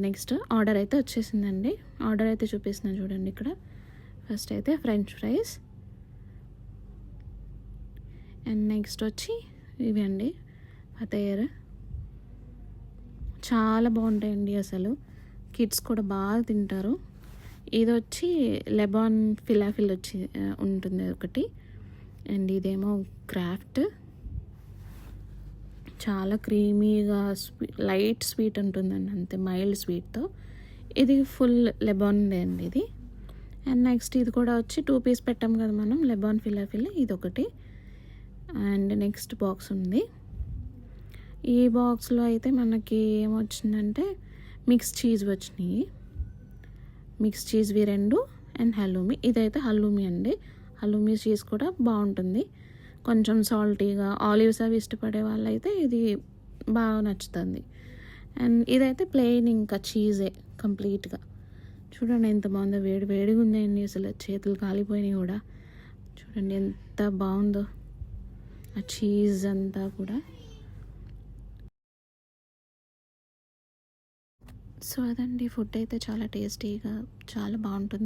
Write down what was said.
Next order అయితే వచ్చేసిందండి. Order అయితే చూపిస్తున్నాను చూడండి. ఇక్కడ ఫస్ట్ అయితే ఫ్రెంచ్ ఫ్రైస్, అండ్ నెక్స్ట్ వచ్చి ఇవి అండి ఫతేర్. చాలా బాగుంటాయండి, అసలు కిడ్స్ కూడా బాగా తింటారు. ఇది వచ్చి లెబాన్ ఫిలాఫిల్ వచ్చి ఉంటుంది ఒకటి, అండ్ ఇదేమో క్రాఫ్ట్. చాలా క్రీమీగా లైట్ స్వీట్ ఉంటుందండి, అంతే మైల్డ్ స్వీట్తో. ఇది ఫుల్ లెబాన్ అండి ఇది. అండ్ నెక్స్ట్ ఇది కూడా వచ్చి 2 పీస్ పెట్టాం కదా మనం, లెబాన్ ఫిలాఫిల్, ఇది ఒకటి. అండ్ నెక్స్ట్ బాక్స్ ఉంది. ఈ బాక్స్లో అయితే మనకి ఏమొచ్చిందంటే మిక్స్ చీజ్ వచ్చినాయి, మిక్స్ చీజ్వి 2, అండ్ హలూమి. ఇదైతే హలూమి అండి. హలూమి చీజ్ కూడా బాగుంటుంది, కొంచెం సాల్టీగా. ఆలివ్స్ అవి ఇష్టపడే వాళ్ళైతే ఇది బాగా నచ్చుతుంది. అండ్ ఇదైతే ప్లెయిన్, ఇంకా చీజే కంప్లీట్గా. చూడండి ఎంత బాగుందో, వేడి వేడిగా ఉందండి, అసలు చేతులు కాలిపోయినాయి కూడా. చూడండి ఎంత బాగుందో ఆ చీజ్ అంతా కూడా. సో అదండి, ఫుడ్ అయితే చాలా టేస్టీగా చాలా బాగుంటుంది.